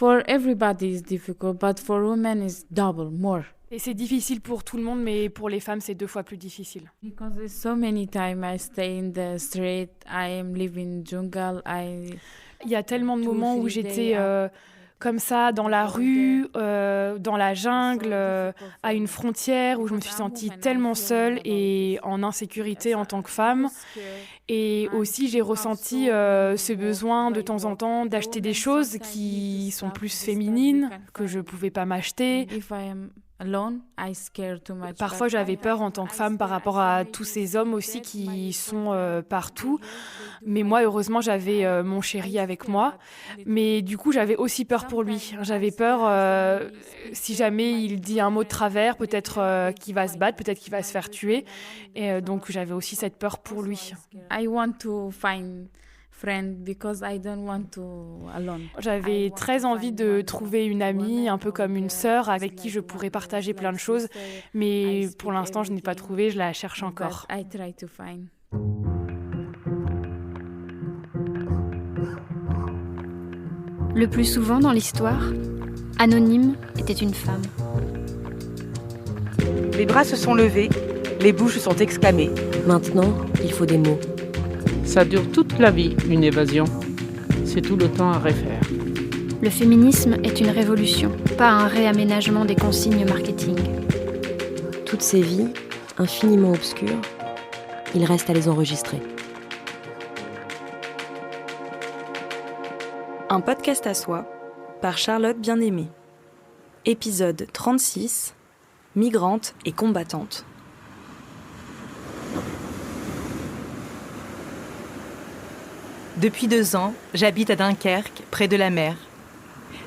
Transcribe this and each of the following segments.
For everybody is difficult, but for women it's double, more. Et c'est difficile pour tout le monde, mais pour les femmes, c'est 2 fois plus difficile. Because there's so many times I stay in the street, I am living in jungle, Il y a tellement de moments où j'étais comme ça, dans la rue, dans la jungle, à une frontière, où je me suis sentie tellement seule et en insécurité en tant que femme. Et aussi, j'ai ressenti ce besoin de temps en temps d'acheter des choses qui sont plus féminines, que je ne pouvais pas m'acheter. Parfois, j'avais peur en tant que femme par rapport à tous ces hommes aussi qui sont partout. Mais moi, heureusement, j'avais mon chéri avec moi. Mais du coup, j'avais aussi peur pour lui. J'avais peur, si jamais il dit un mot de travers, peut-être qu'il va se battre, peut-être qu'il va se faire tuer. Et donc, j'avais aussi cette peur pour lui. I want to find friend because I don't want to alone. J'avais très envie de trouver une amie, un peu comme une sœur avec qui je pourrais partager plein de choses, mais pour l'instant je n'ai pas trouvé, je la cherche encore. I try to find. Le plus souvent dans l'histoire, Anonyme était une femme. Les bras se sont levés, les bouches sont exclamées. Maintenant, il faut des mots. Ça dure toute la vie, une évasion. C'est tout le temps à refaire. Le féminisme est une révolution, pas un réaménagement des consignes marketing. Toutes ces vies, infiniment obscures, il reste à les enregistrer. Un podcast à soi, par Charlotte Bien-Aimée. Épisode 36, Migrante et combattante. Depuis 2 ans, j'habite à Dunkerque, près de la mer.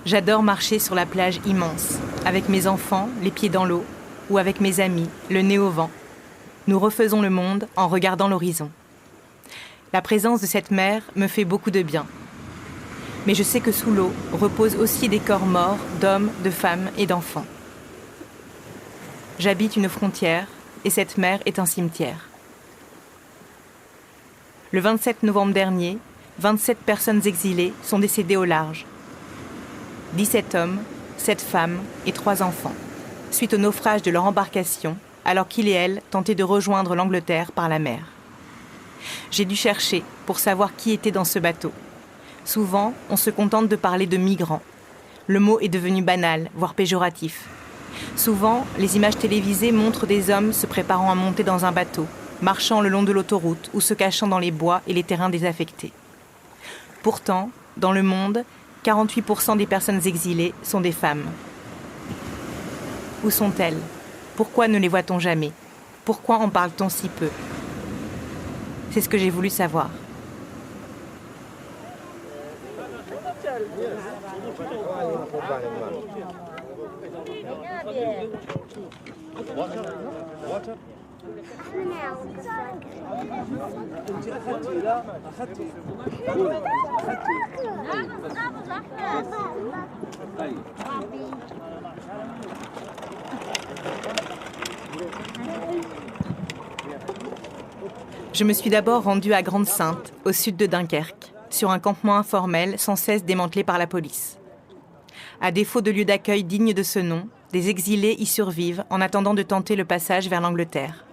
J'adore marcher sur la plage immense, avec mes enfants, les pieds dans l'eau, ou avec mes amis, le nez au vent. Nous refaisons le monde en regardant l'horizon. La présence de cette mer me fait beaucoup de bien. Mais je sais que sous l'eau reposent aussi des corps morts d'hommes, de femmes et d'enfants. J'habite une frontière et cette mer est un cimetière. Le 27 novembre dernier, 27 personnes exilées sont décédées au large. 17 hommes, 7 femmes et 3 enfants, suite au naufrage de leur embarcation, alors qu'ils et elles tentaient de rejoindre l'Angleterre par la mer. J'ai dû chercher pour savoir qui était dans ce bateau. Souvent, on se contente de parler de migrants. Le mot est devenu banal, voire péjoratif. Souvent, les images télévisées montrent des hommes se préparant à monter dans un bateau, marchant le long de l'autoroute ou se cachant dans les bois et les terrains désaffectés. Pourtant, dans le monde, 48% des personnes exilées sont des femmes. Où sont-elles ? Pourquoi ne les voit-on jamais ? Pourquoi en parle-t-on si peu ? C'est ce que j'ai voulu savoir. Je me suis d'abord rendue à Grande-Synthe, au sud de Dunkerque, sur un campement informel sans cesse démantelé par la police. À défaut de lieu d'accueil digne de ce nom, des exilés y survivent en attendant de tenter le passage vers l'Angleterre.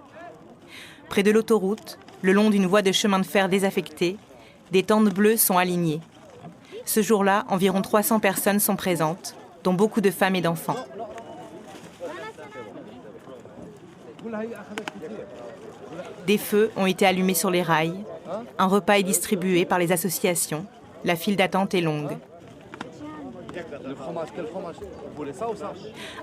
Près de l'autoroute, le long d'une voie de chemin de fer désaffectée, des tentes bleues sont alignées. Ce jour-là, environ 300 personnes sont présentes, dont beaucoup de femmes et d'enfants. Des feux ont été allumés sur les rails, un repas est distribué par les associations, la file d'attente est longue.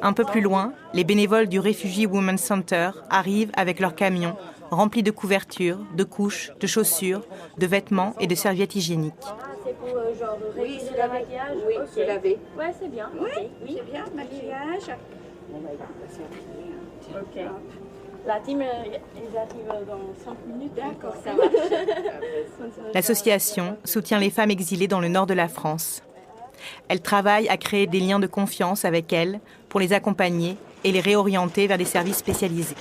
Un peu plus loin, les bénévoles du Refugee Women's Center arrivent avec leurs camions remplis de couvertures, de couches, de chaussures, de vêtements et de serviettes hygiéniques. C'est pour genre réviser le maquillage. Oui, se laver. Ouais, c'est bien. Oui, c'est bien, maquillage. Ok. La team, ils arrivent dans 5 minutes. D'accord, ça marche. L'association soutient les femmes exilées dans le nord de la France. Elle travaille à créer des liens de confiance avec elles pour les accompagner et les réorienter vers des services spécialisés.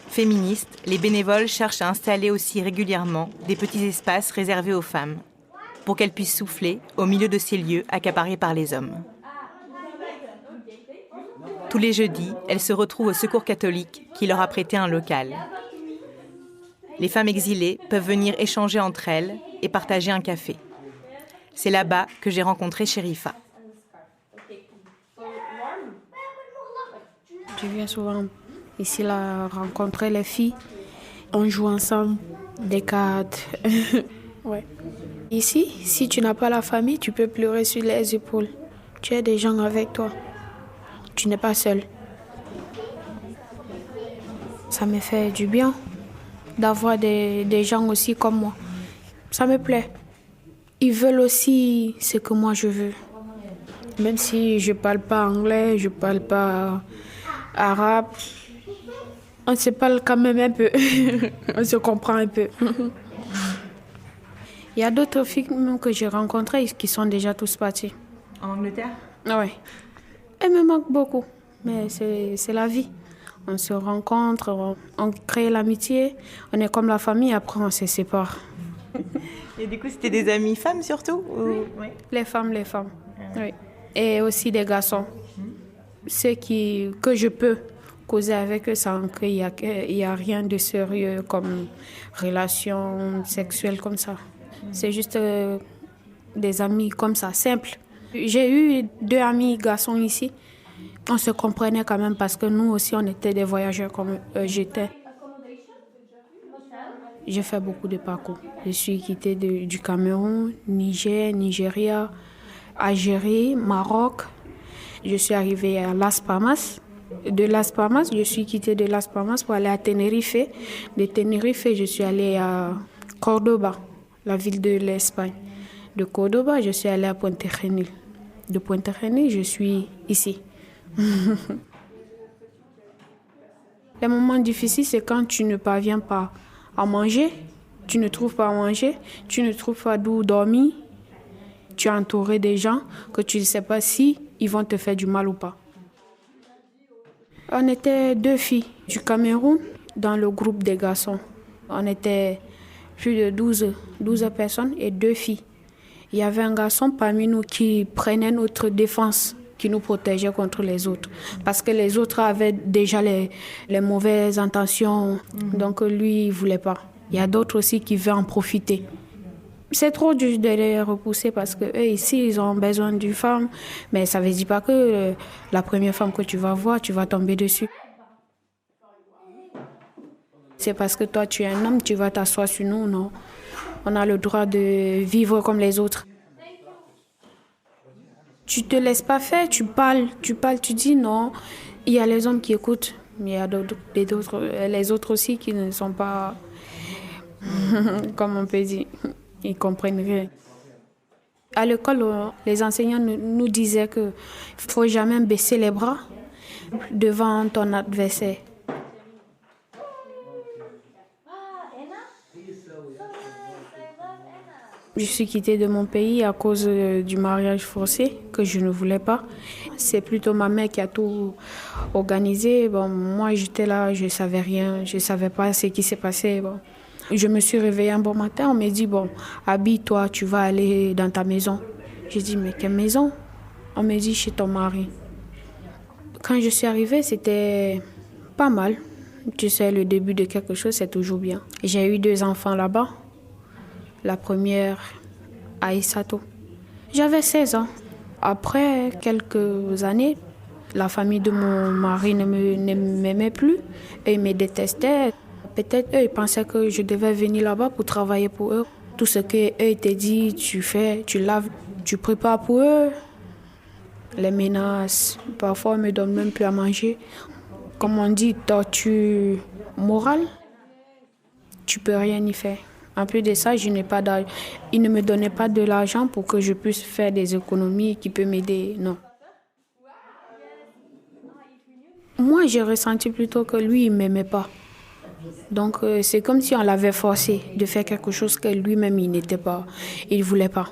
Féministes, les bénévoles cherchent à installer aussi régulièrement des petits espaces réservés aux femmes. pour qu'elle puisse souffler au milieu de ces lieux accaparés par les hommes. Tous les jeudis, elle se retrouve au Secours catholique qui leur a prêté un local. Les femmes exilées peuvent venir échanger entre elles et partager un café. C'est là-bas que j'ai rencontré Sherifa. Je viens souvent ici là, rencontrer les filles. On joue ensemble des cartes. Ouais. Ici, si tu n'as pas la famille, tu peux pleurer sur les épaules. Tu as des gens avec toi. Tu n'es pas seul. Ça me fait du bien d'avoir des gens aussi comme moi. Ça me plaît. Ils veulent aussi ce que moi je veux. Même si je ne parle pas anglais, je ne parle pas arabe, on se parle quand même un peu. On se comprend un peu. Il y a d'autres filles même que j'ai rencontrées qui sont déjà tous partis. En Angleterre? Oui. Elles me manquent beaucoup, mais c'est la vie. On se rencontre, on crée l'amitié, on est comme la famille, après on se sépare. Et du coup, c'était des amies femmes surtout ou... Oui. Les femmes. Oui. Et aussi des garçons. Ceux que je peux causer avec eux sans qu'il y a rien de sérieux comme relation sexuelle comme ça. C'est juste des amis comme ça, simples. J'ai eu 2 amis garçons ici. On se comprenait quand même parce que nous aussi, on était des voyageurs comme j'étais. J'ai fait beaucoup de parcours. Je suis quittée du Cameroun, Niger, Nigeria, Algérie, Maroc. Je suis arrivée à Las Palmas. De Las Palmas, je suis quittée de Las Palmas pour aller à Tenerife. De Tenerife, je suis allée à Cordoba, la ville de l'Espagne. De Cordoba, je suis allée à Puente Genil. De Puente Genil, je suis ici. Les moments difficiles, c'est quand tu ne parviens pas à manger, tu ne trouves pas à manger, tu ne trouves pas d'où dormir. Tu es entouré des gens que tu ne sais pas si ils vont te faire du mal ou pas. On était 2 filles du Cameroun dans le groupe des garçons. On était plus de 12 personnes et 2 filles. Il y avait un garçon parmi nous qui prenait notre défense, qui nous protégeait contre les autres. Parce que les autres avaient déjà les mauvaises intentions, donc lui, il ne voulait pas. Il y a d'autres aussi qui veulent en profiter. C'est trop dur de les repousser parce qu'eux, ici, ils ont besoin d'une femme. Mais ça ne veut dire pas que la première femme que tu vas voir, tu vas tomber dessus. C'est parce que toi, tu es un homme, tu vas t'asseoir sur nous, non. On a le droit de vivre comme les autres. Tu ne te laisses pas faire, tu parles, tu dis non. Il y a les hommes qui écoutent, mais il y a les autres aussi qui ne sont pas, comme on peut dire. Ils comprennent rien. À l'école, les enseignants nous disaient qu'il ne faut jamais baisser les bras devant ton adversaire. Je suis quittée de mon pays à cause du mariage forcé que je ne voulais pas. C'est plutôt ma mère qui a tout organisé. Bon, moi, j'étais là, je ne savais rien, je ne savais pas ce qui s'est passé. Bon. Je me suis réveillée un bon matin, on m'a dit, bon, habille-toi, tu vas aller dans ta maison. J'ai dit, mais quelle maison? On m'a dit, chez ton mari. Quand je suis arrivée, c'était pas mal. Tu sais, le début de quelque chose, c'est toujours bien. J'ai eu 2 enfants là-bas. La première, Aïssato. J'avais 16 ans. Après quelques années, la famille de mon mari ne m'aimait plus et me détestait. Peut-être eux, ils pensaient que je devais venir là-bas pour travailler pour eux. Tout ce qu'eux te disent, tu fais, tu laves, tu prépares pour eux. Les menaces, parfois, ils ne me donnent même plus à manger. Comme on dit, torture morale, tu ne peux rien y faire. En plus de ça, je n'ai pas d'argent. Ils ne me donnaient pas de l'argent pour que je puisse faire des économies qui peuvent m'aider. Non. Moi, j'ai ressenti plutôt que lui, il ne m'aimait pas. Donc, c'est comme si on l'avait forcé de faire quelque chose que lui-même, il ne voulait pas.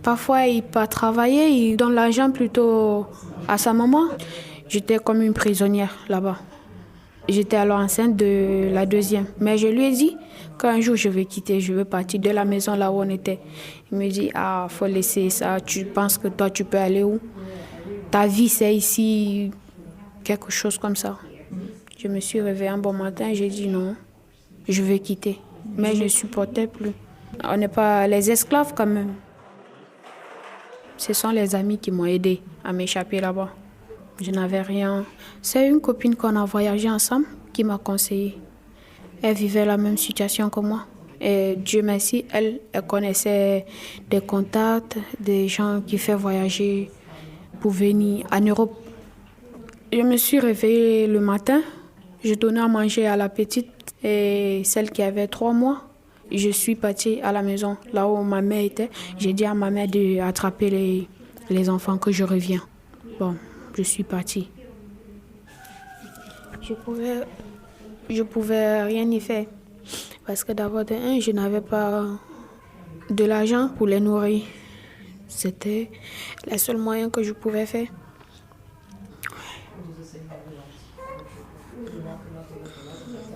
Parfois, il part travailler, il donne l'argent plutôt à sa maman. J'étais comme une prisonnière là-bas. J'étais alors enceinte de la deuxième. Mais je lui ai dit qu'un jour je vais quitter, je veux partir de la maison là où on était. Il me dit, faut laisser ça. Tu penses que toi, tu peux aller où? Ta vie, c'est ici, quelque chose comme ça. Je me suis réveillée un bon matin, j'ai dit non, je veux quitter. Mais je ne supportais plus. On n'est pas les esclaves quand même. Ce sont les amis qui m'ont aidé à m'échapper là-bas. Je n'avais rien. C'est une copine qu'on a voyagé ensemble qui m'a conseillé. Elle vivait la même situation que moi. Et Dieu merci, elle connaissait des contacts, des gens qui font voyager pour venir en Europe. Je me suis réveillée le matin. Je donnais à manger à la petite et celle qui avait 3 mois. Je suis partie à la maison, là où ma mère était. J'ai dit à ma mère d'attraper les enfants, que je reviens. Bon, je suis partie. Je pouvais rien y faire. Parce que d'abord, je n'avais pas de l'argent pour les nourrir. C'était le seul moyen que je pouvais faire.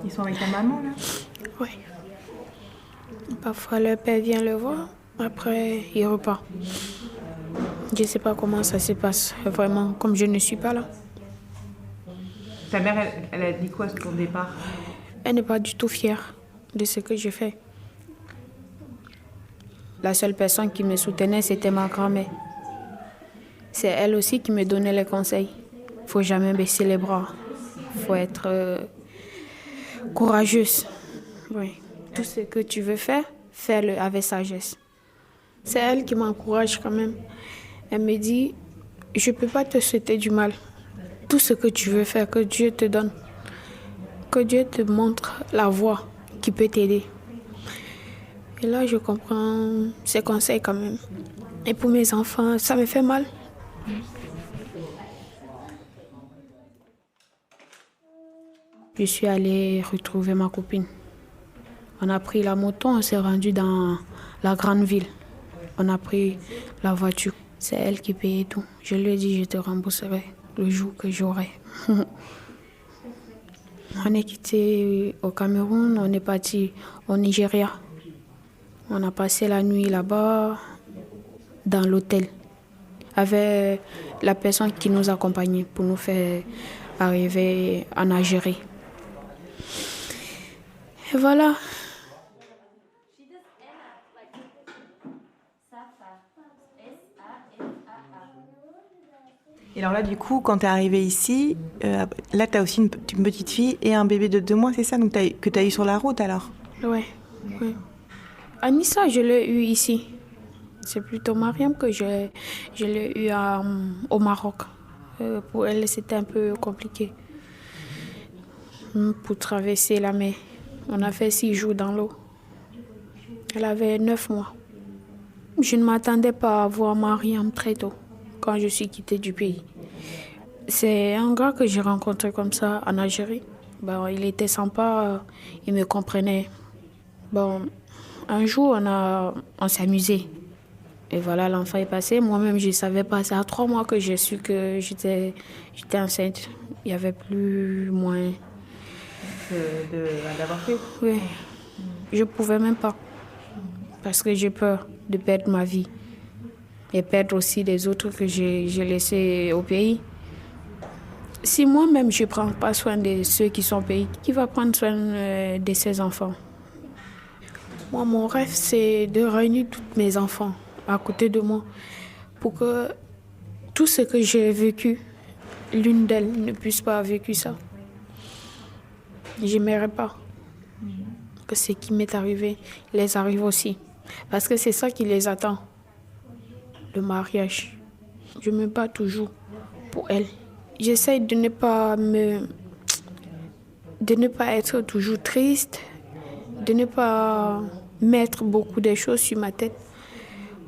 Ils sont avec ta maman, là? Oui. Parfois, le père vient le voir, après, il repart. Je ne sais pas comment ça se passe, vraiment, comme je ne suis pas là. Ta mère, elle a dit quoi sur ton départ? Elle n'est pas du tout fière de ce que je fais. La seule personne qui me soutenait, c'était ma grand-mère. C'est elle aussi qui me donnait les conseils. Il ne faut jamais baisser les bras. Il faut être courageuse. Oui. Tout ce que tu veux faire, fais-le avec sagesse. C'est elle qui m'encourage quand même. Elle me dit, je ne peux pas te souhaiter du mal. Tout ce que tu veux faire, que Dieu te donne. Que Dieu te montre la voie qui peut t'aider. Et là, je comprends ses conseils quand même. Et pour mes enfants, ça me fait mal. Je suis allée retrouver ma copine. On a pris la moto, on s'est rendu dans la grande ville. On a pris la voiture. C'est elle qui payait tout. Je lui ai dit, je te rembourserai le jour que j'aurai. On est quitté au Cameroun, on est parti au Nigeria. On a passé la nuit là-bas, dans l'hôtel, avec la personne qui nous accompagnait pour nous faire arriver en Algérie. Et voilà. Et alors là, du coup, quand tu es arrivée ici, là, tu as aussi une petite fille et un bébé de 2 mois, c'est ça donc que tu as eu sur la route alors? Oui. Anissa, je l'ai eu ici. C'est plutôt Mariam que je l'ai eu au Maroc. Pour elle, c'était un peu compliqué. Pour traverser la mer. On a fait 6 jours dans l'eau. Elle avait 9 mois. Je ne m'attendais pas à voir Mariam très tôt, quand je suis quittée du pays. C'est un gars que j'ai rencontré comme ça en Algérie. Bon, il était sympa, il me comprenait. Bon, un jour, on s'est amusé. Et voilà, l'enfant est passé. Moi-même, je ne savais pas. C'est à 3 mois que j'ai su que j'étais enceinte. Il n'y avait plus moins... d'avorter? Oui. Je ne pouvais même pas. Parce que j'ai peur de perdre ma vie. Et perdre aussi les autres que j'ai laissés au pays. Si moi-même, je ne prends pas soin de ceux qui sont au pays, qui va prendre soin de ses enfants? Moi, mon rêve, c'est de réunir tous mes enfants à côté de moi pour que tout ce que j'ai vécu, l'une d'elles ne puisse pas avoir vécu ça. J'aimerais pas que ce qui m'est arrivé les arrive aussi. Parce que c'est ça qui les attend, le mariage. Je me bats toujours pour elle. J'essaie de ne pas être toujours triste, de ne pas mettre beaucoup de choses sur ma tête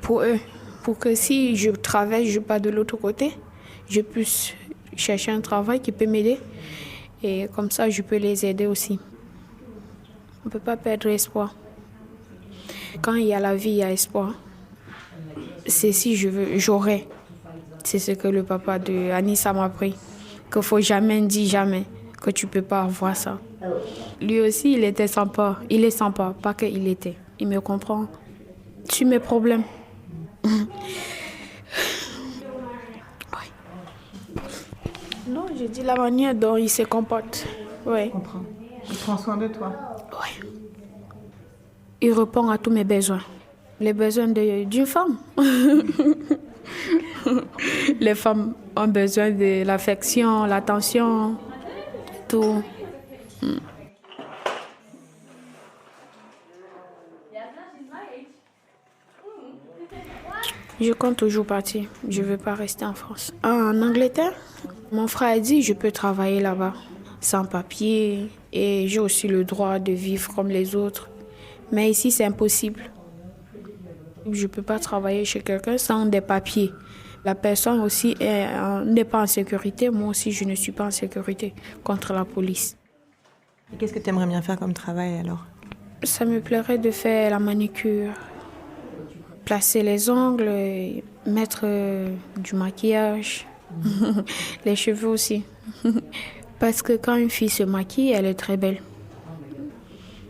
pour eux. Pour que si je travaille, je pars de l'autre côté, je puisse chercher un travail qui peut m'aider. Et comme ça, je peux les aider aussi. On ne peut pas perdre espoir. Quand il y a la vie, il y a espoir. C'est si je veux, j'aurai. C'est ce que le papa de Anissa m'a appris. Qu'il ne faut jamais dire jamais. que tu peux pas avoir ça. Lui aussi, il était sympa. Il est sympa, pas qu'il était. Il me comprend sur mes problèmes. Non, je dis la manière dont il se comporte. Ouais. Je comprends. Il prend soin de toi. Oui. Il répond à tous mes besoins. Les besoins d'une femme. Les femmes ont besoin de l'affection, l'attention, tout. Je compte toujours partir. Je ne veux pas rester en France. En Angleterre, mon frère a dit que je peux travailler là-bas, sans papier. Et j'ai aussi le droit de vivre comme les autres. Mais ici, c'est impossible. Je ne peux pas travailler chez quelqu'un sans des papiers. La personne aussi n'est pas en sécurité. Moi aussi, je ne suis pas en sécurité contre la police. Et qu'est-ce que tu aimerais bien faire comme travail alors? Ça me plairait de faire la manicure, placer les ongles, mettre du maquillage, les cheveux aussi. Parce que quand une fille se maquille, elle est très belle.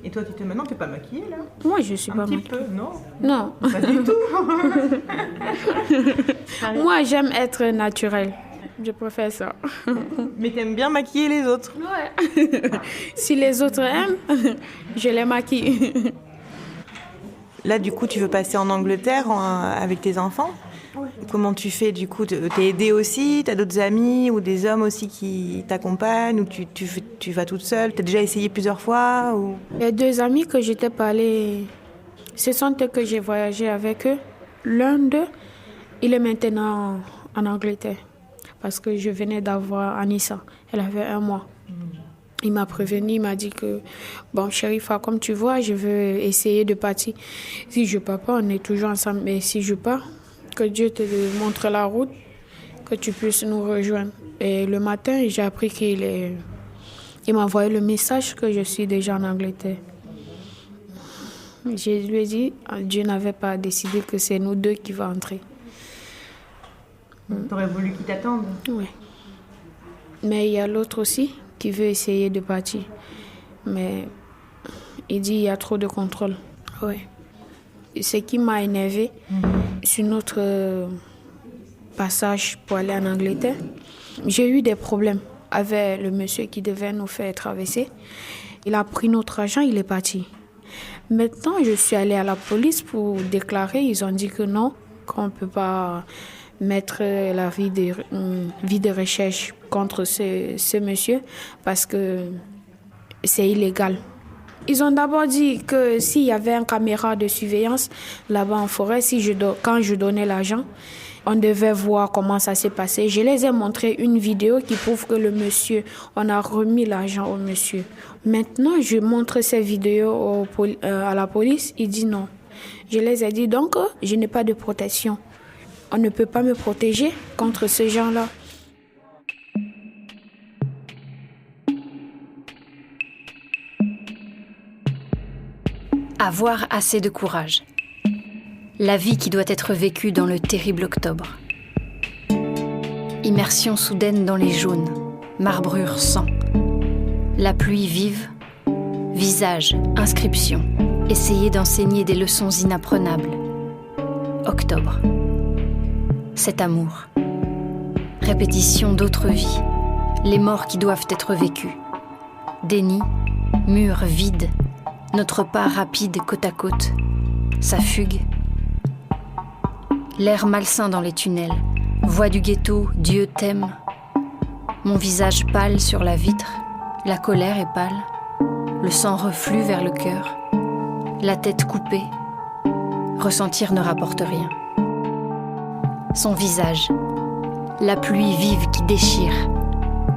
Et toi, maintenant, tu n'es pas maquillée, là? Moi, je ne suis pas maquillée. Un petit peu, non? Non. Pas du tout. Moi, j'aime être naturelle. Je préfère ça. Mais tu aimes bien maquiller les autres? Ouais. Si les autres aiment, je les maquille. Là, du coup, tu veux passer en Angleterre avec tes enfants? Oui. Comment tu fais, du coup? T'es aidée aussi? T'as d'autres amis ou des hommes aussi qui t'accompagnent? Ou tu vas toute seule? T'as déjà essayé plusieurs fois ou... Les 2 amis que j'étais parlé, ce sont eux que j'ai voyagé avec eux. L'un d'eux, il est maintenant en Angleterre. Parce que je venais d'avoir Anissa. Elle avait 1 mois. Il m'a prévenu, il m'a dit que, bon, Chérifa, comme tu vois, je veux essayer de partir. Si je pars pas, on est toujours ensemble. Mais si je pars, que Dieu te montre la route, que tu puisses nous rejoindre. Et le matin, j'ai appris il m'a envoyé le message que je suis déjà en Angleterre. Je lui ai dit, Dieu n'avait pas décidé que c'est nous 2 qui vont entrer. T'aurais voulu qu'il t'attende? Oui. Mais il y a l'autre aussi qui veut essayer de partir. Mais il dit qu'il y a trop de contrôle. Oui. Ce qui m'a énervée, sur notre passage pour aller en Angleterre, j'ai eu des problèmes avec le monsieur qui devait nous faire traverser. Il a pris notre argent, il est parti. Maintenant, je suis allée à la police pour déclarer. Ils ont dit que non, qu'on ne peut pas mettre la vie de recherche contre ce monsieur parce que c'est illégal. Ils ont d'abord dit que s'il y avait une caméra de surveillance là-bas en forêt, quand je donnais l'argent, on devait voir comment ça s'est passé. Je les ai montré une vidéo qui prouve que le monsieur, on a remis l'argent au monsieur. Maintenant, je montre ces vidéos à la police, il dit non. Je les ai dit donc, je n'ai pas de protection. On ne peut pas me protéger contre ce genre-là. Avoir assez de courage. La vie qui doit être vécue dans le terrible octobre. Immersion soudaine dans les jaunes, marbrure sang. La pluie vive, visage, inscription. Essayer d'enseigner des leçons inapprenables. Octobre. Cet amour. Répétition d'autres vies. Les morts qui doivent être vécues. Déni, mur vide. Notre pas rapide côte à côte. Sa fugue. L'air malsain dans les tunnels. Voix du ghetto, Dieu t'aime. Mon visage pâle sur la vitre. La colère est pâle. Le sang reflue vers le cœur. La tête coupée. Ressentir ne rapporte rien. Son visage. La pluie vive qui déchire.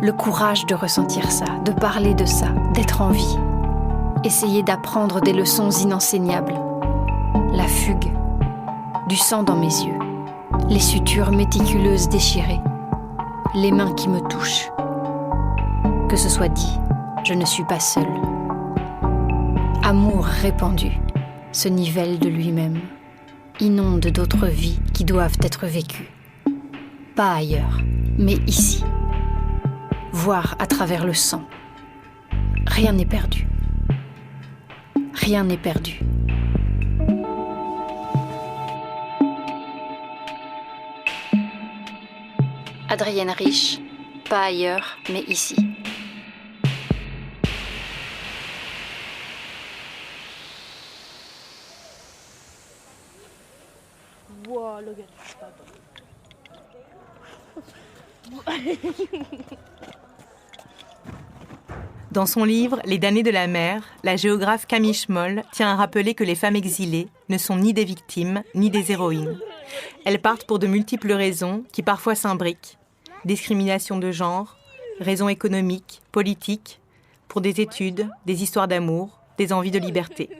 Le courage de ressentir ça, de parler de ça, d'être en vie. Essayer d'apprendre des leçons inenseignables. La fugue. Du sang dans mes yeux. Les sutures méticuleuses déchirées. Les mains qui me touchent. Que ce soit dit, je ne suis pas seule. Amour répandu, se nivelle de lui-même. Inonde d'autres vies qui doivent être vécues. Pas ailleurs, mais ici. Voir à travers le sang, Rien n'est perdu. Rien n'est perdu. Adrienne Rich, pas ailleurs, mais ici. Wow, look at Dans son livre « Les damnés de la mer », la géographe Camille Schmoll tient à rappeler que les femmes exilées ne sont ni des victimes, ni des héroïnes. Elles partent pour de multiples raisons qui parfois s'imbriquent. Discrimination de genre, raisons économiques, politiques, pour des études, des histoires d'amour, des envies de liberté.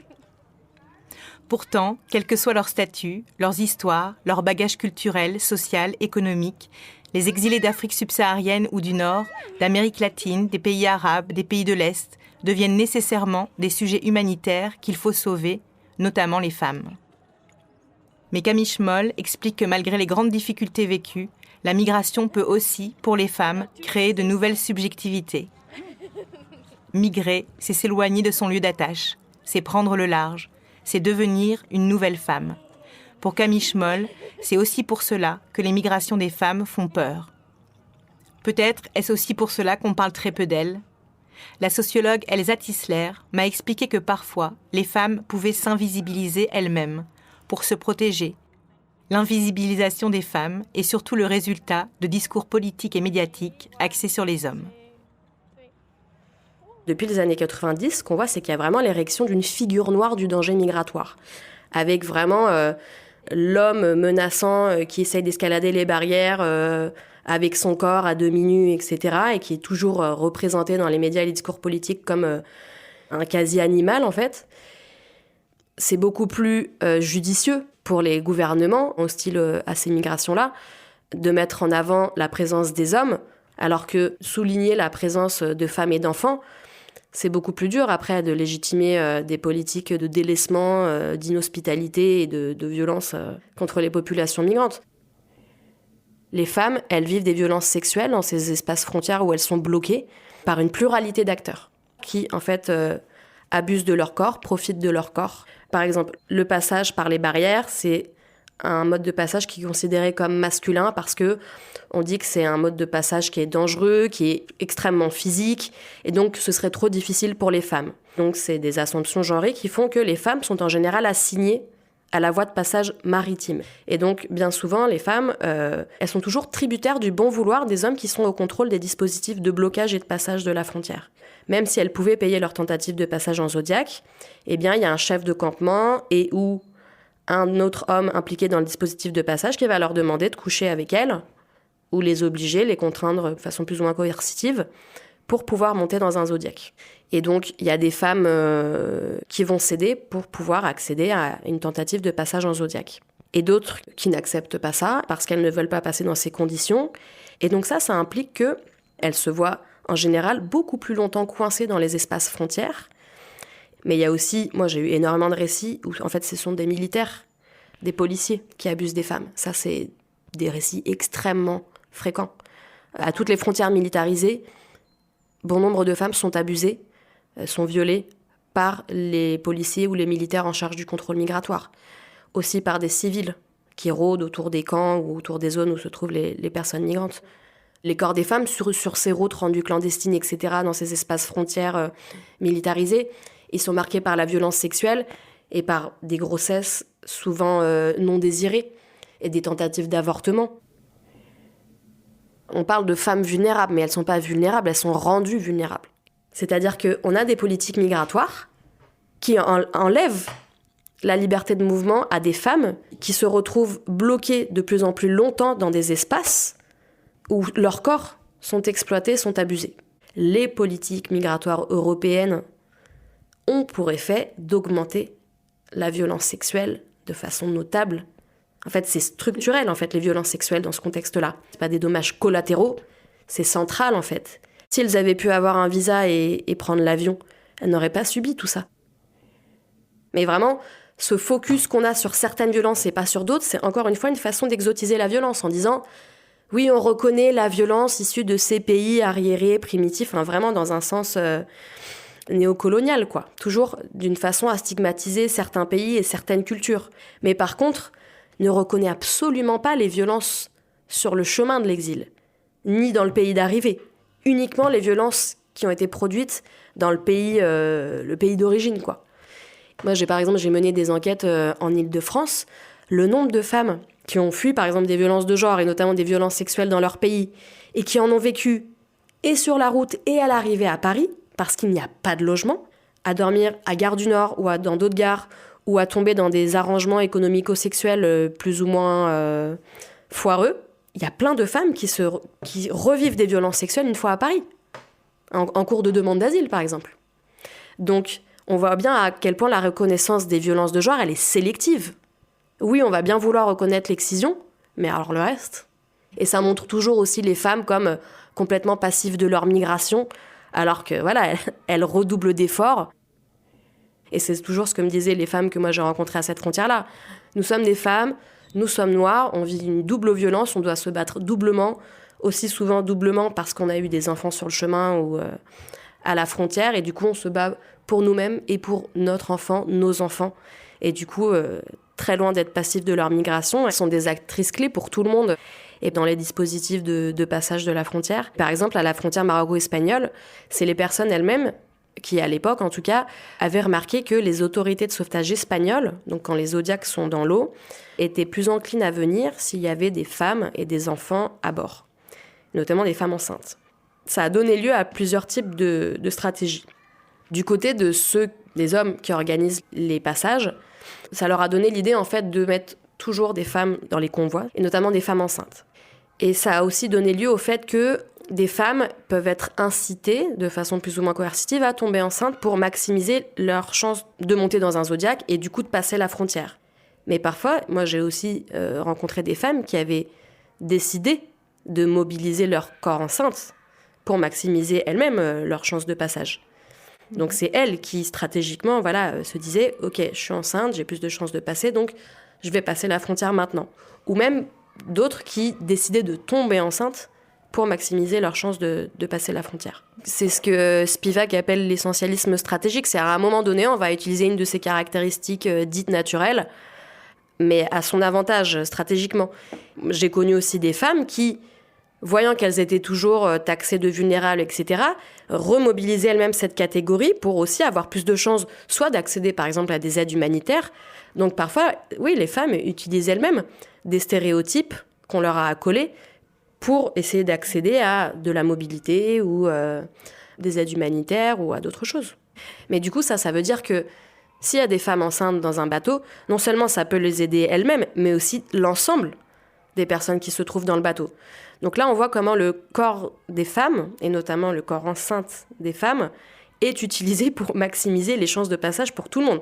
Pourtant, quel que soit leur statut, leurs histoires, leur bagage culturel, social, économique, les exilés d'Afrique subsaharienne ou du Nord, d'Amérique latine, des pays arabes, des pays de l'Est, deviennent nécessairement des sujets humanitaires qu'il faut sauver, notamment les femmes. Mais Camille Schmoll explique que malgré les grandes difficultés vécues, la migration peut aussi, pour les femmes, créer de nouvelles subjectivités. Migrer, c'est s'éloigner de son lieu d'attache, c'est prendre le large, c'est devenir une nouvelle femme. Pour Camille Schmoll, c'est aussi pour cela que les migrations des femmes font peur. Peut-être est-ce aussi pour cela qu'on parle très peu d'elles. La sociologue Elsa Tisler m'a expliqué que parfois, les femmes pouvaient s'invisibiliser elles-mêmes pour se protéger. L'invisibilisation des femmes est surtout le résultat de discours politiques et médiatiques axés sur les hommes. Depuis les années 90, ce qu'on voit, c'est qu'il y a vraiment l'érection d'une figure noire du danger migratoire, avec vraiment l'homme menaçant qui essaye d'escalader les barrières avec son corps à demi nu, etc., et qui est toujours représenté dans les médias et les discours politiques comme un quasi-animal, en fait. C'est beaucoup plus judicieux pour les gouvernements, hostiles à ces migrations-là, de mettre en avant la présence des hommes, alors que souligner la présence de femmes et d'enfants, c'est beaucoup plus dur après de légitimer des politiques de délaissement, d'inhospitalité et de violence contre les populations migrantes. Les femmes, elles vivent des violences sexuelles dans ces espaces frontières où elles sont bloquées par une pluralité d'acteurs qui, en fait, abusent de leur corps, profitent de leur corps. Par exemple, le passage par les barrières, c'est un mode de passage qui est considéré comme masculin parce que on dit que c'est un mode de passage qui est dangereux, qui est extrêmement physique, et donc ce serait trop difficile pour les femmes. Donc c'est des assumptions genrées qui font que les femmes sont en général assignées à la voie de passage maritime. Et donc bien souvent, les femmes, elles sont toujours tributaires du bon vouloir des hommes qui sont au contrôle des dispositifs de blocage et de passage de la frontière. Même si elles pouvaient payer leur tentative de passage en Zodiac, eh bien il y a un chef de campement et ou un autre homme impliqué dans le dispositif de passage qui va leur demander de coucher avec elles ou les obliger, les contraindre de façon plus ou moins coercitive pour pouvoir monter dans un Zodiac. Et donc, il y a des femmes qui vont céder pour pouvoir accéder à une tentative de passage en Zodiac. Et d'autres qui n'acceptent pas ça parce qu'elles ne veulent pas passer dans ces conditions. Et donc ça implique qu'elles se voient en général beaucoup plus longtemps coincées dans les espaces frontières. Mais il y a aussi, moi j'ai eu énormément de récits où en fait ce sont des militaires, des policiers qui abusent des femmes. Ça c'est des récits extrêmement fréquents. À toutes les frontières militarisées, bon nombre de femmes sont abusées, sont violées par les policiers ou les militaires en charge du contrôle migratoire. Aussi par des civils qui rôdent autour des camps ou autour des zones où se trouvent les personnes migrantes. Les corps des femmes sur ces routes rendues clandestines, etc., dans ces espaces frontières militarisés, ils sont marqués par la violence sexuelle et par des grossesses souvent non désirées et des tentatives d'avortement. On parle de femmes vulnérables, mais elles ne sont pas vulnérables, elles sont rendues vulnérables. C'est-à-dire qu'on a des politiques migratoires qui enlèvent la liberté de mouvement à des femmes qui se retrouvent bloquées de plus en plus longtemps dans des espaces où leurs corps sont exploités, sont abusés. Les politiques migratoires européennes ont pour effet d'augmenter la violence sexuelle de façon notable. En fait, c'est structurel, en fait, les violences sexuelles dans ce contexte-là. C'est pas des dommages collatéraux, c'est central, en fait. S'ils avaient pu avoir un visa et prendre l'avion, elles n'auraient pas subi tout ça. Mais vraiment, ce focus qu'on a sur certaines violences et pas sur d'autres, c'est encore une fois une façon d'exotiser la violence en disant « Oui, on reconnaît la violence issue de ces pays arriérés, primitifs », vraiment dans un sens néocoloniale, quoi. Toujours d'une façon à stigmatiser certains pays et certaines cultures. Mais par contre, ne reconnaît absolument pas les violences sur le chemin de l'exil, ni dans le pays d'arrivée. Uniquement les violences qui ont été produites dans le pays d'origine, quoi. Moi, j'ai mené des enquêtes en Île-de-France. Le nombre de femmes qui ont fui, par exemple, des violences de genre, et notamment des violences sexuelles dans leur pays, et qui en ont vécu et sur la route et à l'arrivée à Paris, parce qu'il n'y a pas de logement, à dormir à Gare du Nord ou dans d'autres gares, ou à tomber dans des arrangements économico-sexuels plus ou moins foireux. Il y a plein de femmes qui revivent des violences sexuelles une fois à Paris, en cours de demande d'asile, par exemple. Donc, on voit bien à quel point la reconnaissance des violences de genre, elle est sélective. Oui, on va bien vouloir reconnaître l'excision, mais alors le reste. Et ça montre toujours aussi les femmes comme complètement passives de leur migration, alors que voilà, elles redoublent d'efforts. Et c'est toujours ce que me disaient les femmes que moi j'ai rencontrées à cette frontière-là. Nous sommes des femmes, nous sommes noires, on vit une double violence, on doit se battre doublement, aussi souvent doublement parce qu'on a eu des enfants sur le chemin ou à la frontière, et du coup on se bat pour nous-mêmes et pour notre enfant, nos enfants. Et du coup, très loin d'être passives de leur migration, elles sont des actrices clés pour tout le monde. Et dans les dispositifs de passage de la frontière, par exemple à la frontière maroco-espagnole, c'est les personnes elles-mêmes qui, à l'époque en tout cas, avaient remarqué que les autorités de sauvetage espagnoles, donc quand les Zodiacs sont dans l'eau, étaient plus enclines à venir s'il y avait des femmes et des enfants à bord, notamment des femmes enceintes. Ça a donné lieu à plusieurs types de stratégies. Du côté des hommes qui organisent les passages, ça leur a donné l'idée en fait de mettre toujours des femmes dans les convois, et notamment des femmes enceintes. Et ça a aussi donné lieu au fait que des femmes peuvent être incitées, de façon plus ou moins coercitive, à tomber enceintes pour maximiser leur chance de monter dans un Zodiac et du coup de passer la frontière. Mais parfois, moi j'ai aussi rencontré des femmes qui avaient décidé de mobiliser leur corps enceinte pour maximiser elles-mêmes leur chance de passage. Donc c'est elles qui, stratégiquement, se disaient « Ok, je suis enceinte, j'ai plus de chances de passer, donc je vais passer la frontière maintenant. » Ou même d'autres qui décidaient de tomber enceinte pour maximiser leur chance de passer la frontière. C'est ce que Spivak appelle l'essentialisme stratégique. C'est à un moment donné, on va utiliser une de ces caractéristiques dites naturelles, mais à son avantage stratégiquement. J'ai connu aussi des femmes qui, voyant qu'elles étaient toujours taxées de vulnérables, etc., remobilisaient elles-mêmes cette catégorie pour aussi avoir plus de chances, soit d'accéder par exemple à des aides humanitaires. Donc parfois, oui, les femmes utilisent elles-mêmes des stéréotypes qu'on leur a accolés pour essayer d'accéder à de la mobilité ou des aides humanitaires ou à d'autres choses. Mais du coup, ça veut dire que s'il y a des femmes enceintes dans un bateau, non seulement ça peut les aider elles-mêmes, mais aussi l'ensemble des personnes qui se trouvent dans le bateau. Donc là, on voit comment le corps des femmes, et notamment le corps enceinte des femmes, est utilisé pour maximiser les chances de passage pour tout le monde.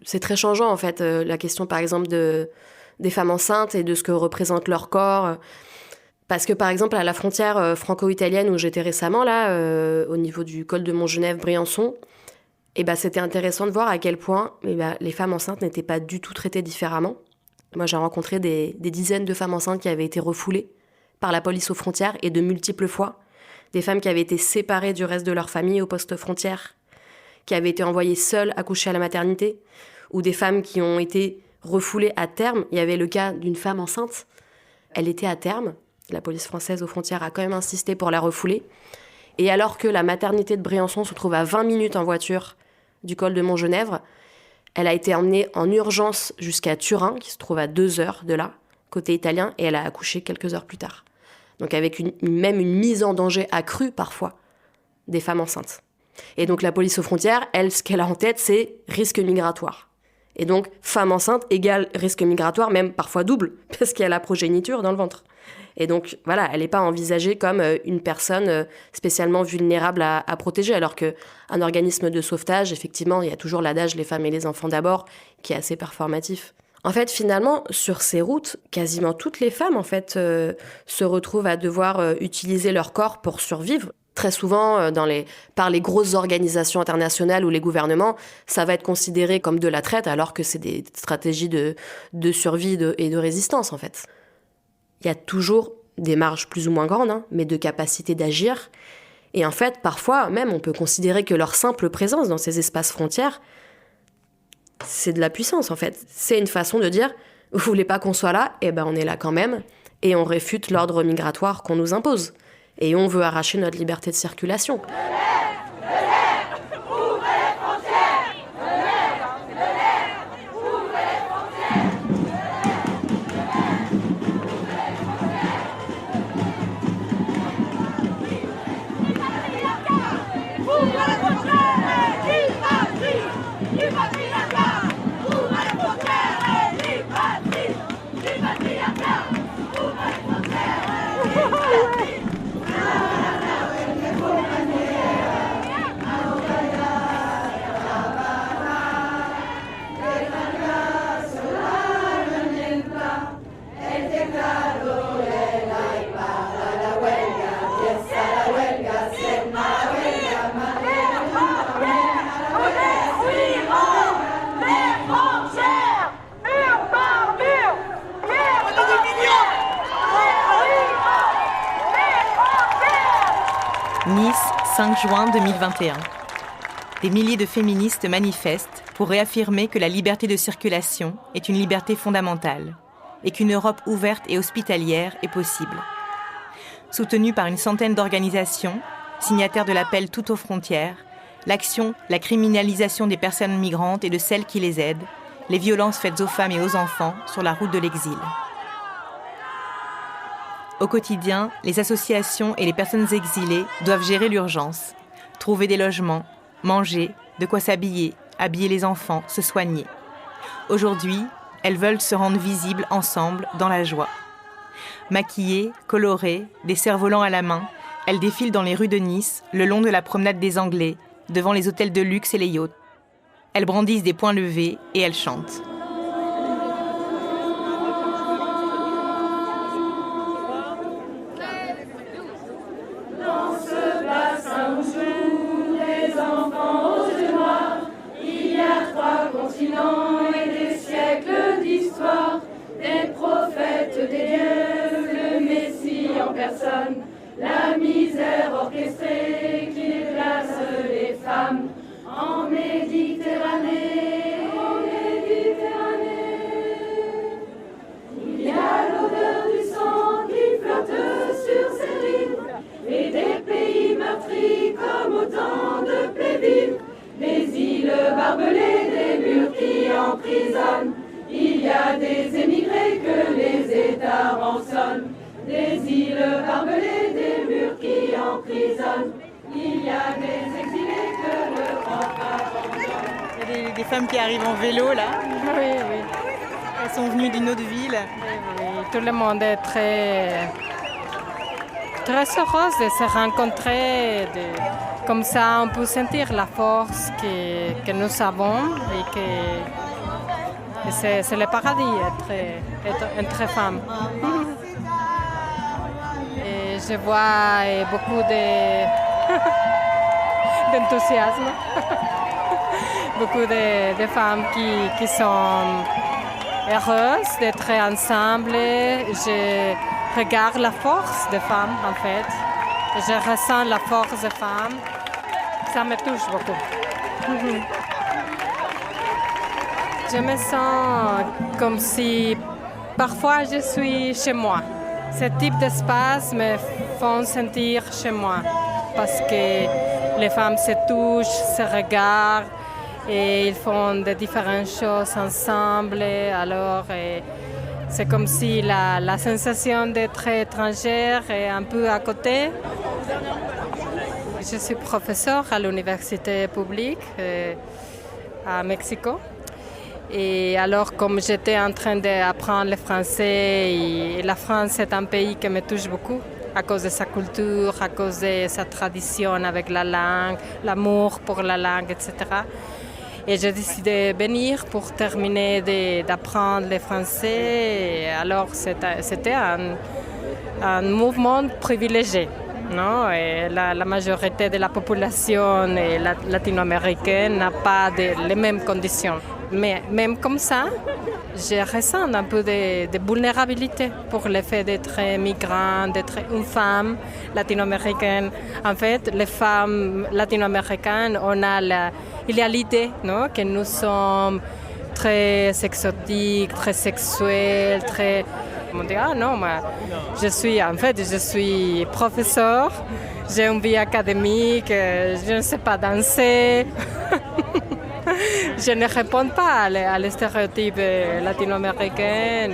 C'est très changeant, en fait, la question, par exemple, des femmes enceintes et de ce que représente leur corps. Parce que, par exemple, à la frontière franco-italienne où j'étais récemment, là, au niveau du col de Montgenèvre-Briançon, c'était intéressant de voir à quel point les femmes enceintes n'étaient pas du tout traitées différemment. Moi, j'ai rencontré des dizaines de femmes enceintes qui avaient été refoulées par la police aux frontières, et de multiples fois. Des femmes qui avaient été séparées du reste de leur famille au poste frontière, qui avaient été envoyées seules accoucher à la maternité, ou des femmes qui ont été refoulées à terme. Il y avait le cas d'une femme enceinte. Elle était à terme. La police française aux frontières a quand même insisté pour la refouler. Et alors que la maternité de Briançon se trouve à 20 minutes en voiture du col de Montgenèvre, elle a été emmenée en urgence jusqu'à Turin, qui se trouve à 2 heures de là, côté italien, et elle a accouché quelques heures plus tard. Donc avec même une mise en danger accrue, parfois, des femmes enceintes. Et donc la police aux frontières, elle, ce qu'elle a en tête, c'est risque migratoire. Et donc, femme enceinte égale risque migratoire, même parfois double, parce qu'il y a la progéniture dans le ventre. Et donc, voilà, elle n'est pas envisagée comme une personne spécialement vulnérable à protéger, alors qu'un organisme de sauvetage, effectivement, il y a toujours l'adage « les femmes et les enfants d'abord », qui est assez performatif. En fait, finalement, sur ces routes, quasiment toutes les femmes, en fait, se retrouvent à devoir utiliser leur corps pour survivre. Très souvent, par les grosses organisations internationales ou les gouvernements, ça va être considéré comme de la traite, alors que c'est des stratégies de survie et de résistance, en fait. Il y a toujours des marges plus ou moins grandes, mais de capacité d'agir. Et en fait, parfois, même, on peut considérer que leur simple présence dans ces espaces frontières, c'est de la puissance, en fait. C'est une façon de dire, vous voulez pas qu'on soit là? Eh ben, on est là quand même. Et on réfute l'ordre migratoire qu'on nous impose. Et on veut arracher notre liberté de circulation. Nice, 5 juin 2021. Des milliers de féministes manifestent pour réaffirmer que la liberté de circulation est une liberté fondamentale et qu'une Europe ouverte et hospitalière est possible. Soutenue par une centaine d'organisations, signataires de l'appel Tout aux frontières, l'action, la criminalisation des personnes migrantes et de celles qui les aident, les violences faites aux femmes et aux enfants sur la route de l'exil. Au quotidien, les associations et les personnes exilées doivent gérer l'urgence, trouver des logements, manger, de quoi s'habiller, habiller les enfants, se soigner. Aujourd'hui, elles veulent se rendre visibles ensemble dans la joie. Maquillées, colorées, des cerfs-volants à la main, elles défilent dans les rues de Nice, le long de la promenade des Anglais, devant les hôtels de luxe et les yachts. Elles brandissent des poings levés et elles chantent. La misère orchestrée qui déplace les femmes en Méditerranée. Il y a l'odeur du sang qui flotte sur ces rives et des pays meurtris comme autant de plaies vives. Des îles barbelées, des murs qui emprisonnent. Il y a des émigrés que les États rançonnent. Des îles barbelées, des murs qui emprisonnent. Il y a des exilés que l'Europe abandonne. Il y a des femmes qui arrivent en vélo là. Oui, oui. Elles sont venues d'une autre ville. Oui, tout le monde est très heureux de se rencontrer. Comme ça, on peut sentir la force que nous avons et que c'est le paradis être femme. Je vois beaucoup d'enthousiasme, beaucoup de femmes qui sont heureuses d'être ensemble. Je regarde la force des femmes, en fait. Je ressens la force des femmes. Ça me touche beaucoup. Je me sens comme si parfois je suis chez moi. Ce type d'espace me font sentir chez moi parce que les femmes se touchent, se regardent et ils font de différentes choses ensemble. Alors c'est comme si la sensation d'être étrangère est un peu à côté. Je suis professeure à l'université publique à Mexico. Et alors, comme j'étais en train d'apprendre le français, et la France est un pays qui me touche beaucoup à cause de sa culture, à cause de sa tradition avec la langue, l'amour pour la langue, etc. Et j'ai décidé de venir pour terminer d'apprendre le français. Et alors, c'était un mouvement privilégié. Non? Et la majorité de la population latino-américaine n'a pas les mêmes conditions. Mais même comme ça, je ressens un peu de vulnérabilité pour le fait d'être migrante, d'être une femme latino-américaine. En fait, les femmes latino-américaines, il y a l'idée, non, que nous sommes très exotiques, très sexuelles, très... On dit, non, je suis professeur, j'ai une vie académique, je ne sais pas danser. Je ne réponds pas à les stéréotypes latino-américains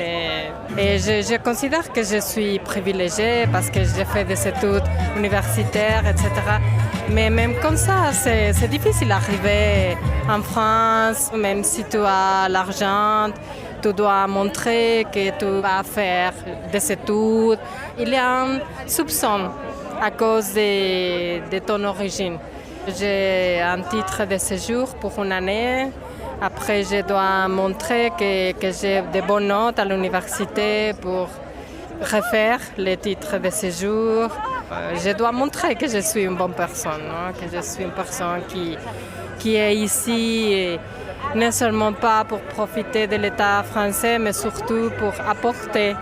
et je considère que je suis privilégiée parce que j'ai fait des études universitaires, etc. Mais même comme ça, c'est difficile d'arriver en France, même si tu as l'argent. Tu dois montrer que tu vas faire des études. Il y a un soupçon à cause de ton origine. J'ai un titre de séjour pour une année. Après, je dois montrer que j'ai de bonnes notes à l'université pour refaire le titre de séjour. Je dois montrer que je suis une bonne personne, non? Que je suis une personne qui est ici, et non seulement pas pour profiter de l'État français, mais surtout pour apporter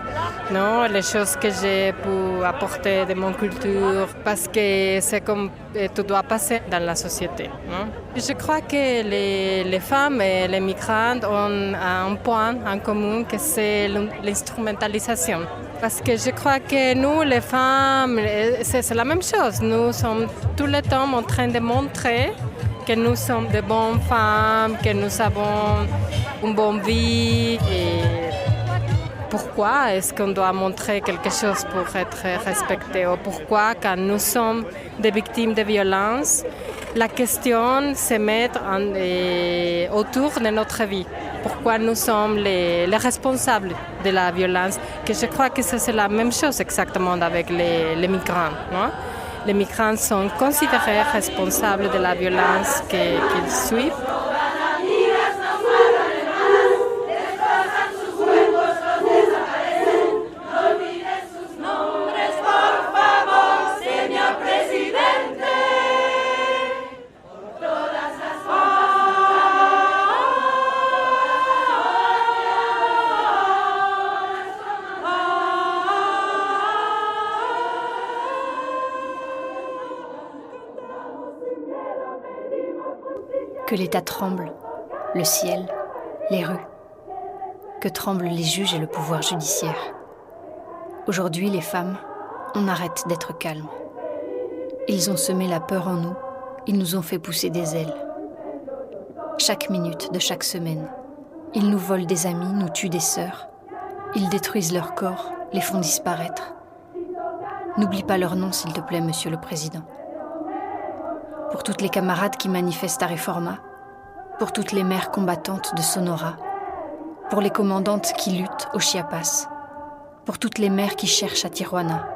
les choses que j'ai pu apporter de mon culture, parce que c'est comme tu dois passer dans la société. Non? Je crois que les femmes et les migrantes ont un point en commun, que c'est l'instrumentalisation. Parce que je crois que nous, les femmes, c'est la même chose. Nous sommes tout le temps en train de montrer que nous sommes de bonnes femmes, que nous avons une bonne vie. Et pourquoi est-ce qu'on doit montrer quelque chose pour être respecté? Ou pourquoi, quand nous sommes des victimes de violences, la question se met autour de notre vie? Pourquoi nous sommes les responsables de la violence? Que je crois que c'est la même chose exactement avec les migrants. Non? Les migrants sont considérés responsables de la violence qu'ils suivent. Que l'État tremble, le ciel, les rues. Que tremblent les juges et le pouvoir judiciaire. Aujourd'hui, les femmes, on arrête d'être calmes. Ils ont semé la peur en nous, ils nous ont fait pousser des ailes. Chaque minute de chaque semaine, ils nous volent des amis, nous tuent des sœurs. Ils détruisent leurs corps, les font disparaître. N'oublie pas leur nom, s'il te plaît, Monsieur le Président. Pour toutes les camarades qui manifestent à Reforma, pour toutes les mères combattantes de Sonora, pour les commandantes qui luttent au Chiapas, pour toutes les mères qui cherchent à Tijuana.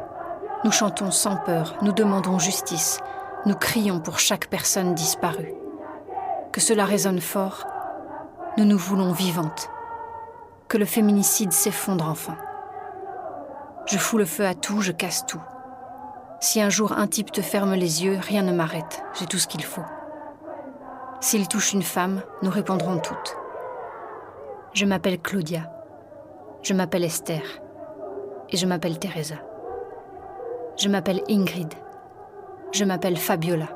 Nous chantons sans peur, nous demandons justice, nous crions pour chaque personne disparue. Que cela résonne fort, nous nous voulons vivantes. Que le féminicide s'effondre enfin. Je fous le feu à tout, je casse tout. Si un jour un type te ferme les yeux, rien ne m'arrête, j'ai tout ce qu'il faut. S'il touche une femme, nous répondrons toutes. Je m'appelle Claudia, je m'appelle Esther, et je m'appelle Teresa. Je m'appelle Ingrid, je m'appelle Fabiola,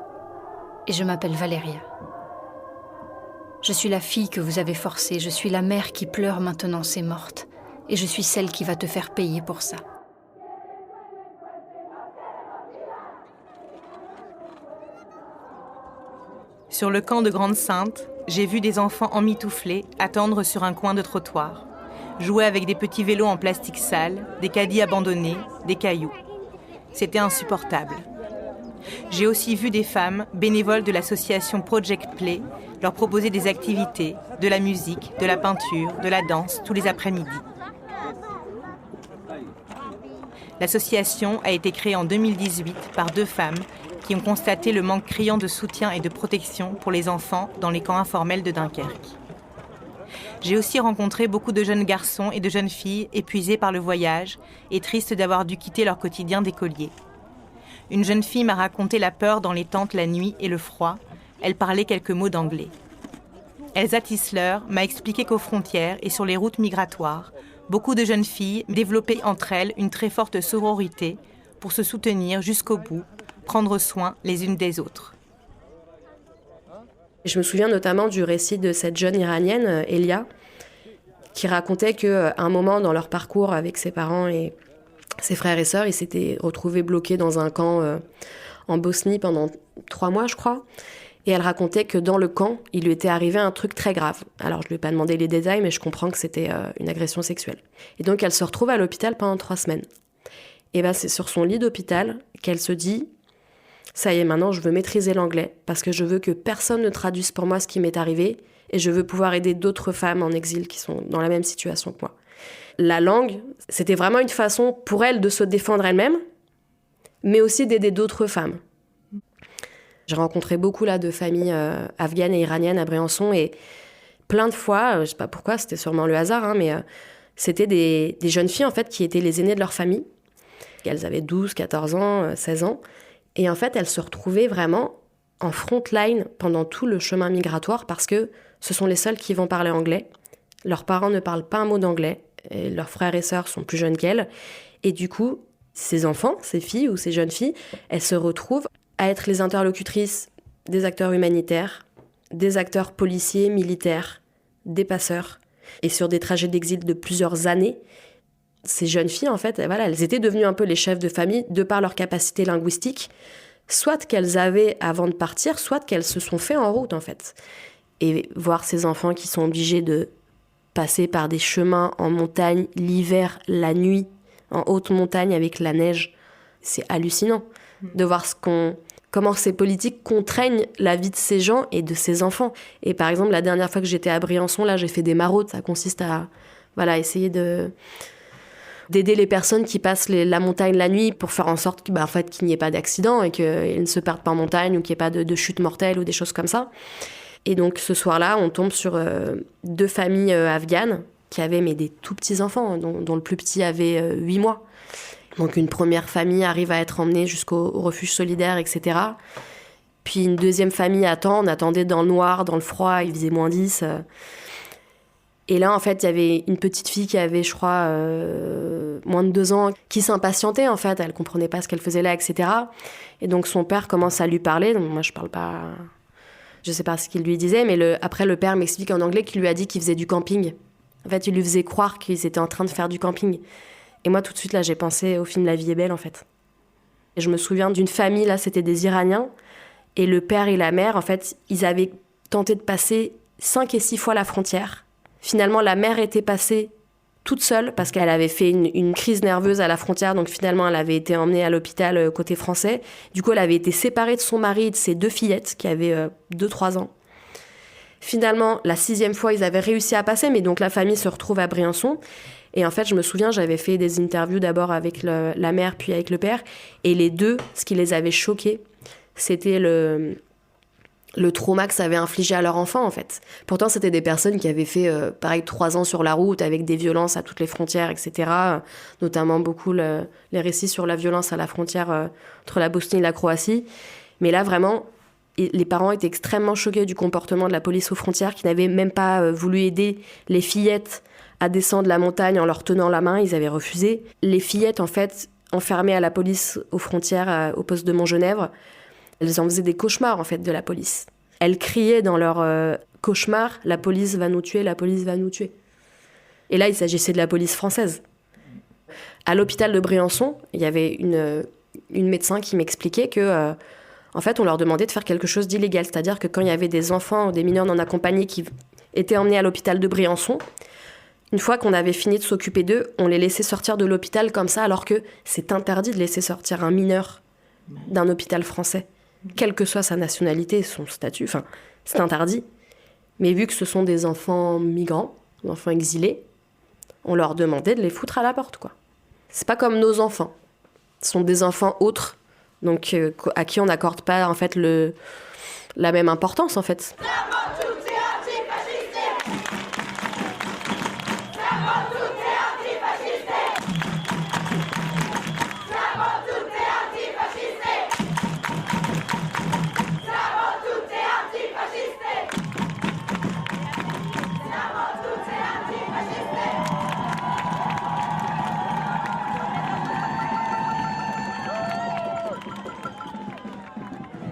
et je m'appelle Valeria. Je suis la fille que vous avez forcée, je suis la mère qui pleure maintenant ses mortes, et je suis celle qui va te faire payer pour ça. Sur le camp de Grande-Sainte, j'ai vu des enfants emmitouflés attendre sur un coin de trottoir, jouer avec des petits vélos en plastique sale, des caddies abandonnés, des cailloux. C'était insupportable. J'ai aussi vu des femmes, bénévoles de l'association Project Play, leur proposer des activités, de la musique, de la peinture, de la danse, tous les après-midi. L'association a été créée en 2018 par 2 femmes qui ont constaté le manque criant de soutien et de protection pour les enfants dans les camps informels de Dunkerque. J'ai aussi rencontré beaucoup de jeunes garçons et de jeunes filles épuisés par le voyage et tristes d'avoir dû quitter leur quotidien d'écolier. Une jeune fille m'a raconté la peur dans les tentes la nuit et le froid. Elle parlait quelques mots d'anglais. Elsa Tisler m'a expliqué qu'aux frontières et sur les routes migratoires, beaucoup de jeunes filles développaient entre elles une très forte sororité pour se soutenir jusqu'au bout, prendre soin les unes des autres. Je me souviens notamment du récit de cette jeune Iranienne, Elia, qui racontait qu'à un moment dans leur parcours avec ses parents et ses frères et sœurs, ils s'étaient retrouvés bloqués dans un camp en Bosnie pendant 3 mois, je crois. Et elle racontait que dans le camp, il lui était arrivé un truc très grave. Alors, je ne lui ai pas demandé les détails, mais je comprends que c'était une agression sexuelle. Et donc, elle se retrouve à l'hôpital pendant 3 semaines. Et bien, c'est sur son lit d'hôpital qu'elle se dit « Ça y est, maintenant, je veux maîtriser l'anglais parce que je veux que personne ne traduise pour moi ce qui m'est arrivé et je veux pouvoir aider d'autres femmes en exil qui sont dans la même situation que moi. » La langue, c'était vraiment une façon pour elle de se défendre elle-même, mais aussi d'aider d'autres femmes. J'ai rencontré beaucoup là, de familles afghanes et iraniennes à Briançon et plein de fois, je ne sais pas pourquoi, c'était sûrement le hasard, mais c'était des jeunes filles en fait, qui étaient les aînées de leur famille. Elles avaient 12, 14 ans, 16 ans. Et en fait, elles se retrouvaient vraiment en front line pendant tout le chemin migratoire parce que ce sont les seules qui vont parler anglais. Leurs parents ne parlent pas un mot d'anglais. Et leurs frères et sœurs sont plus jeunes qu'elles. Et du coup, ces enfants, ces filles ou ces jeunes filles, elles se retrouvent à être les interlocutrices des acteurs humanitaires, des acteurs policiers, militaires, des passeurs. Et sur des trajets d'exil de plusieurs années, ces jeunes filles, en fait, voilà, elles étaient devenues un peu les chefs de famille de par leur capacité linguistique, soit qu'elles avaient avant de partir, soit qu'elles se sont fait en route, en fait. Et voir ces enfants qui sont obligés de passer par des chemins en montagne, l'hiver, la nuit, en haute montagne avec la neige, c'est hallucinant de voir comment ces politiques contraignent la vie de ces gens et de ces enfants. Et par exemple, la dernière fois que j'étais à Briançon, là, j'ai fait des maraudes. Ça consiste à essayer d'aider les personnes qui passent la montagne la nuit pour faire en sorte qu'il n'y ait pas d'accident et qu'ils ne se perdent pas en montagne ou qu'il n'y ait pas de chute mortelle ou des choses comme ça. Et donc ce soir-là, on tombe sur 2 familles afghanes qui avaient des tout petits enfants, dont le plus petit avait 8 mois. Donc une première famille arrive à être emmenée jusqu'au refuge solidaire, etc. Puis une deuxième famille attend, on attendait dans le noir, dans le froid, il faisait -10. Et là, en fait, il y avait une petite fille qui avait, je crois, moins de 2 ans, qui s'impatientait, en fait. Elle comprenait pas ce qu'elle faisait là, etc. Et donc son père commence à lui parler. Donc moi, je parle pas... Je sais pas ce qu'il lui disait, mais après, le père m'explique en anglais qu'il lui a dit qu'il faisait du camping. En fait, il lui faisait croire qu'ils étaient en train de faire du camping. Et moi, tout de suite, là, j'ai pensé au film La vie est belle, en fait. Et je me souviens d'une famille, là, c'était des Iraniens. Et le père et la mère, en fait, ils avaient tenté de passer 5 et 6 fois la frontière. Finalement, la mère était passée toute seule parce qu'elle avait fait une crise nerveuse à la frontière. Donc finalement, elle avait été emmenée à l'hôpital côté français. Du coup, elle avait été séparée de son mari et de ses 2 fillettes qui avaient 2-3 ans. Finalement, la 6e fois, ils avaient réussi à passer. Mais donc la famille se retrouve à Briançon. Et en fait, je me souviens, j'avais fait des interviews d'abord avec la mère puis avec le père. Et les deux, ce qui les avait choqués, c'était le trauma que ça avait infligé à leur enfant, en fait. Pourtant, c'était des personnes qui avaient fait, 3 ans sur la route, avec des violences à toutes les frontières, etc. Notamment beaucoup les récits sur la violence à la frontière entre la Bosnie et la Croatie. Mais là, vraiment, les parents étaient extrêmement choqués du comportement de la police aux frontières, qui n'avait même pas voulu aider les fillettes à descendre la montagne en leur tenant la main. Ils avaient refusé. Les fillettes, en fait, enfermées à la police aux frontières, au poste de Montgenèvre, elles en faisaient des cauchemars, en fait, de la police. Elles criaient dans leur cauchemar « La police va nous tuer, la police va nous tuer ». Et là, il s'agissait de la police française. À l'hôpital de Briançon, il y avait une médecin qui m'expliquait que, en fait, on leur demandait de faire quelque chose d'illégal. C'est-à-dire que quand il y avait des enfants ou des mineurs non accompagnés qui étaient emmenés à l'hôpital de Briançon, une fois qu'on avait fini de s'occuper d'eux, on les laissait sortir de l'hôpital comme ça, alors que c'est interdit de laisser sortir un mineur d'un hôpital français. Quelle que soit sa nationalité, son statut, c'est interdit. Mais vu que ce sont des enfants migrants, des enfants exilés, on leur demandait de les foutre à la porte, quoi. C'est pas comme nos enfants. Ce sont des enfants autres, donc à qui on n'accorde pas, en fait, la même importance, en fait.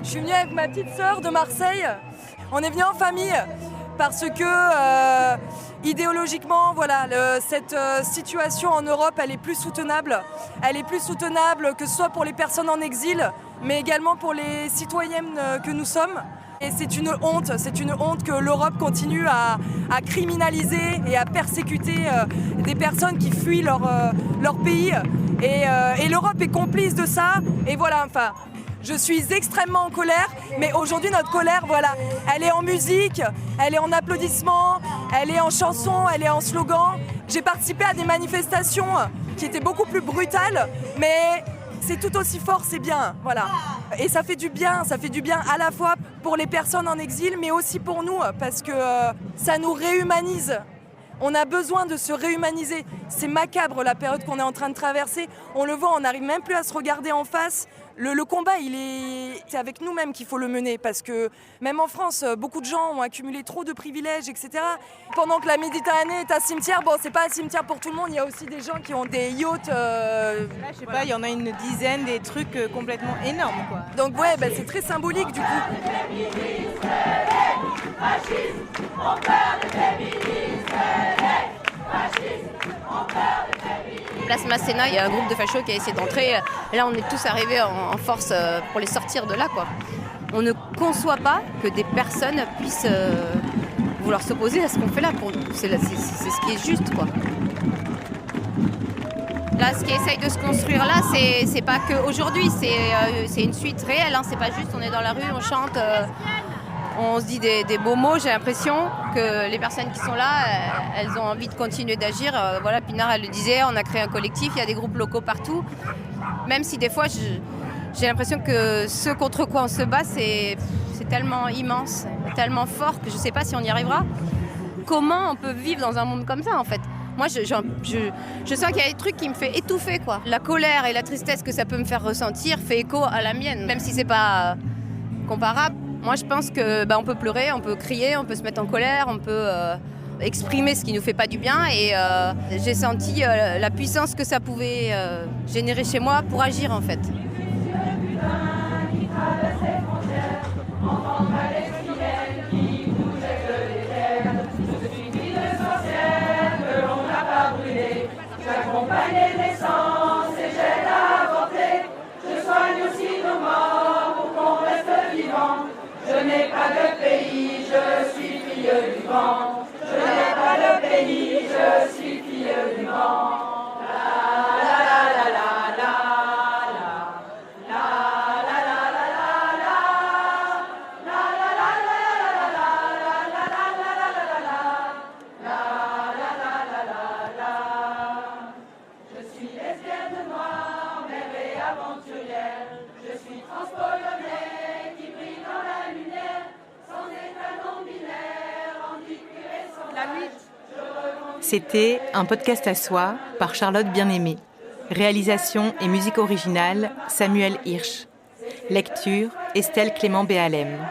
Je suis venue avec ma petite sœur de Marseille. On est venu en famille parce que idéologiquement, voilà, cette situation en Europe, elle est plus soutenable. Elle est plus soutenable que ce soit pour les personnes en exil, mais également pour les citoyennes que nous sommes. Et c'est une honte que l'Europe continue à criminaliser et à persécuter des personnes qui fuient leur pays. Et l'Europe est complice de ça. Et voilà, enfin, je suis extrêmement en colère. Mais aujourd'hui, notre colère, voilà, elle est en musique, elle est en applaudissements, elle est en chansons, elle est en slogans. J'ai participé à des manifestations qui étaient beaucoup plus brutales, mais c'est tout aussi fort, c'est bien, voilà. Et ça fait du bien à la fois pour les personnes en exil, mais aussi pour nous, parce que ça nous réhumanise. On a besoin de se réhumaniser. C'est macabre la période qu'on est en train de traverser. On le voit, on n'arrive même plus à se regarder en face. Le combat, c'est avec nous-mêmes qu'il faut le mener, parce que même en France, beaucoup de gens ont accumulé trop de privilèges, etc. Pendant que la Méditerranée est un cimetière, bon, c'est pas un cimetière pour tout le monde, il y a aussi des gens qui ont des yachts. Là, je sais pas, il y en a une dizaine, des trucs complètement énormes, quoi. Donc ouais, c'est très symbolique du coup. Place Masséna, il y a un groupe de fachos qui a essayé d'entrer. Et là, on est tous arrivés en force pour les sortir de là, quoi. On ne conçoit pas que des personnes puissent vouloir s'opposer à ce qu'on fait là. C'est ce qui est juste, quoi. Là, ce qui essaye de se construire là, c'est pas qu'aujourd'hui, c'est une suite réelle. Hein. C'est pas juste on est dans la rue, on chante, on se dit des beaux mots. J'ai l'impression que les personnes qui sont là, elles ont envie de continuer d'agir. Voilà, Pinard, elle le disait, on a créé un collectif, il y a des groupes locaux partout. Même si des fois, j'ai l'impression que ce contre quoi on se bat, c'est tellement immense, tellement fort que je sais pas si on y arrivera. Comment on peut vivre dans un monde comme ça, en fait ? Moi, je sens qu'il y a des trucs qui me fait étouffer, quoi. La colère et la tristesse que ça peut me faire ressentir fait écho à la mienne, même si c'est pas comparable. Moi, je pense que on peut pleurer, on peut crier, on peut se mettre en colère, on peut exprimer ce qui nous fait pas du bien. Et j'ai senti la puissance que ça pouvait générer chez moi pour agir, en fait. J'accompagne les naissances et j'aide à avorter. Je soigne aussi nos morts pour qu'on reste vivant. Je n'ai pas de pays, je suis fille du vent. Je n'ai pas de pays, je suis fille du vent. C'était un podcast à soi par Charlotte Bien-Aimée. Réalisation et musique originale, Samuel Hirsch. Lecture, Estelle Clément-Béalem.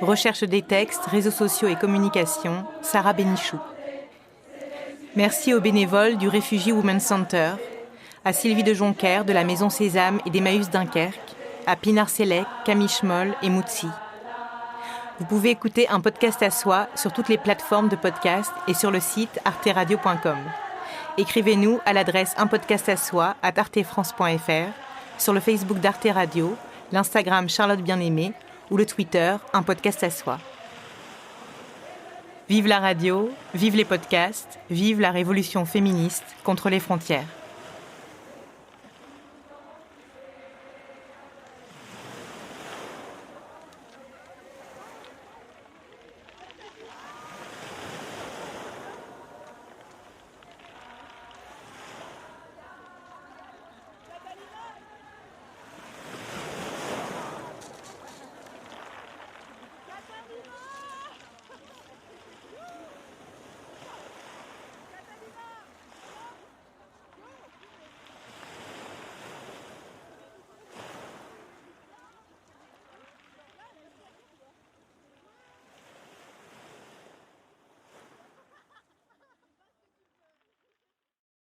Recherche des textes, réseaux sociaux et communication, Sarah Bénichou. Merci aux bénévoles du Refugee Women's Center, à Sylvie de Jonquère de la Maison Sésame et d'Emmaüs Dunkerque, à Pinar Selek, Camille Schmoll et Moutsi. Vous pouvez écouter un podcast à soi sur toutes les plateformes de podcast et sur le site arteradio.com. Écrivez-nous à l'adresse unpodcastasoi@artefrance.fr, sur le Facebook d'Arte Radio, l'Instagram Charlotte Bien-Aimée ou le Twitter Un podcast à soi. Vive la radio, vive les podcasts, vive la révolution féministe contre les frontières.